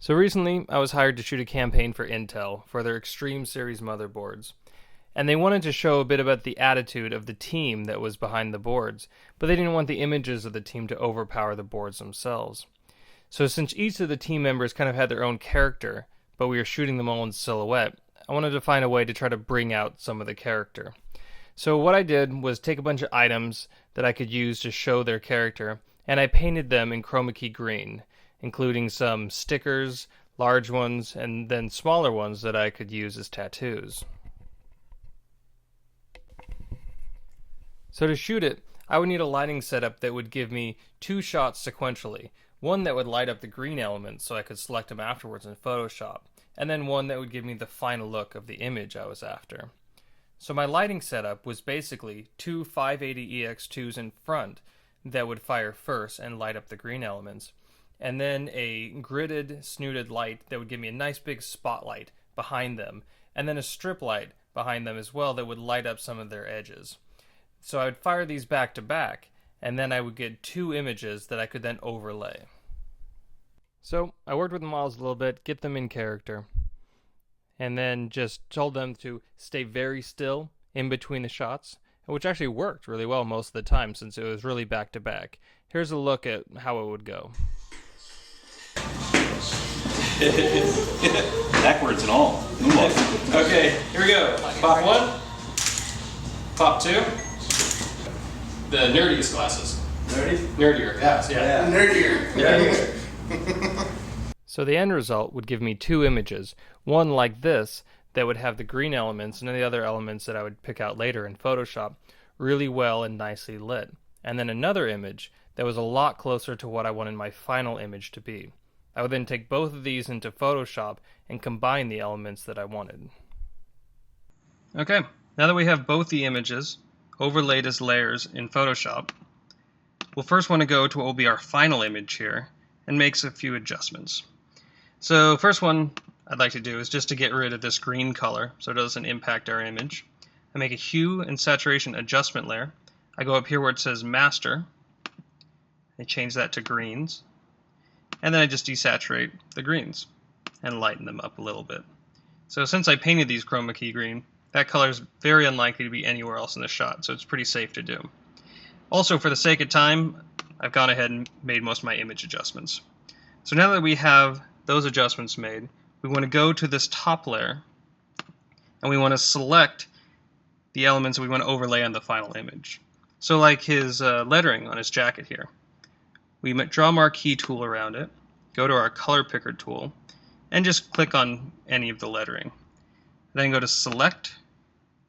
So recently, I was hired to shoot a campaign for Intel for their Extreme Series motherboards. And they wanted to show a bit about the attitude of the team that was behind the boards, but they didn't want the images of the team to overpower the boards themselves. So since each of the team members kind of had their own character, but we were shooting them all in silhouette, I wanted to find a way to try to bring out some of the character. So what I did was take a bunch of items that I could use to show their character, and I painted them in chroma key green, including some stickers, large ones, and then smaller ones that I could use as tattoos. So to shoot it, I would need a lighting setup that would give me two shots sequentially. One that would light up the green elements so I could select them afterwards in Photoshop, and then one that would give me the final look of the image I was after. So my lighting setup was basically two 580EX2s in front that would fire first and light up the green elements, and then a gridded, snooted light that would give me a nice big spotlight behind them, and then a strip light behind them as well that would light up some of their edges. So I would fire these back to back, and then I would get two images that I could then overlay. So I worked with the models a little bit, get them in character, and then just told them to stay very still in between the shots, which actually worked really well most of the time since it was really back to back. Here's a look at how it would go. Backwards and all. Moonwalk. Okay, here we go. Pop one, pop two. The nerdiest glasses. Nerdy? Nerdier, yes, yeah. Nerdier. So the end result would give me two images, one like this that would have the green elements and then the other elements that I would pick out later in Photoshop really well and nicely lit, and then another image that was a lot closer to what I wanted my final image to be. I would then take both of these into Photoshop and combine the elements that I wanted. Okay, now that we have both the images overlaid as layers in Photoshop, we'll first want to go to what will be our final image here and make a few adjustments. So first one I'd like to do is just to get rid of this green color so it doesn't impact our image. I make a hue and saturation adjustment layer. I go up here where it says master. I change that to greens. And then I just desaturate the greens and lighten them up a little bit. So since I painted these chroma key green, that color is very unlikely to be anywhere else in the shot, so it's pretty safe to do. Also, for the sake of time, I've gone ahead and made most of my image adjustments. So now that we have those adjustments made, we want to go to this top layer and we want to select the elements we want to overlay on the final image. So like his lettering on his jacket here. We draw marquee tool around it, go to our color picker tool, and just click on any of the lettering. Then go to select,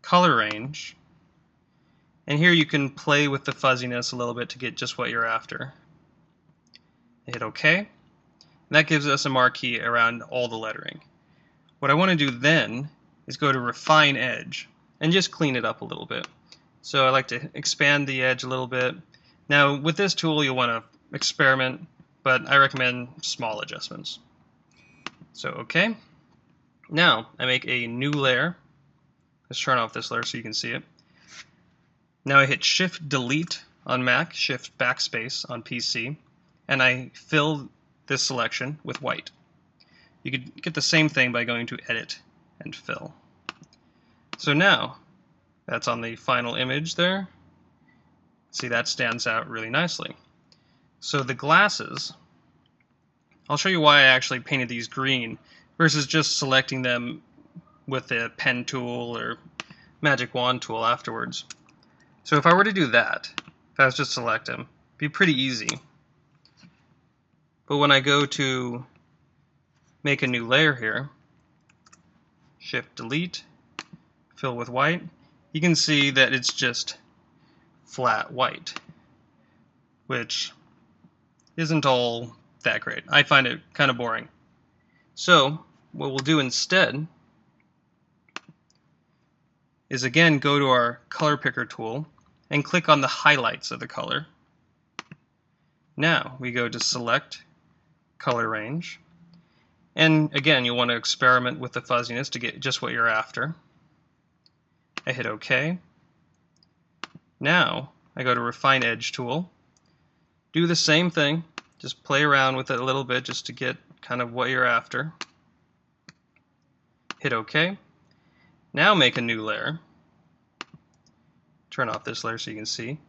color range, and here you can play with the fuzziness a little bit to get just what you're after. Hit OK, and that gives us a marquee around all the lettering. What I want to do then is go to refine edge and just clean it up a little bit. So I like to expand the edge a little bit. Now with this tool you'll want to experiment, but I recommend small adjustments. So OK. Now I make a new layer. Let's turn off this layer so you can see it. Now I hit Shift Delete on Mac, Shift Backspace on PC, and I fill this selection with white. You could get the same thing by going to Edit and Fill. So now that's on the final image there. See, that stands out really nicely. So the glasses, I'll show you why I actually painted these green versus just selecting them with the pen tool or magic wand tool afterwards. So if I were to do that, if I was just select them, it'd be pretty easy. But when I go to make a new layer here, Shift Delete, fill with white, you can see that it's just flat white, which isn't all that great. I find it kind of boring. So what we'll do instead is again go to our color picker tool and click on the highlights of the color. Now we go to select, color range, and again you'll want to experiment with the fuzziness to get just what you're after. I hit OK. Now I go to refine edge tool, do the same thing, just play around with it a little bit just to get kind of what you're after. Hit OK. Now make a new layer. Turn off this layer so you can see.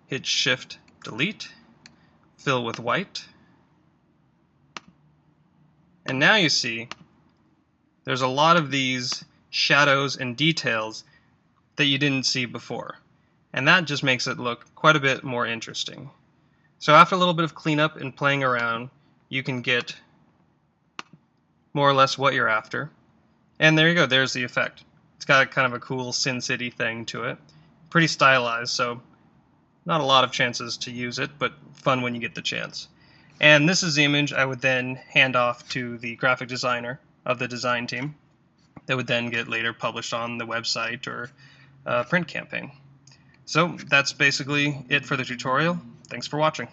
Hit Shift Delete. Fill with white. And now you see there's a lot of these shadows and details that you didn't see before. And that just makes it look quite a bit more interesting. So after a little bit of cleanup and playing around, you can get more or less what you're after. And there you go, there's the effect. It's got kind of a cool Sin City thing to it. Pretty stylized, so not a lot of chances to use it, but fun when you get the chance. And this is the image I would then hand off to the graphic designer of the design team that would then get later published on the website or print campaign. So that's basically it for the tutorial. Thanks for watching.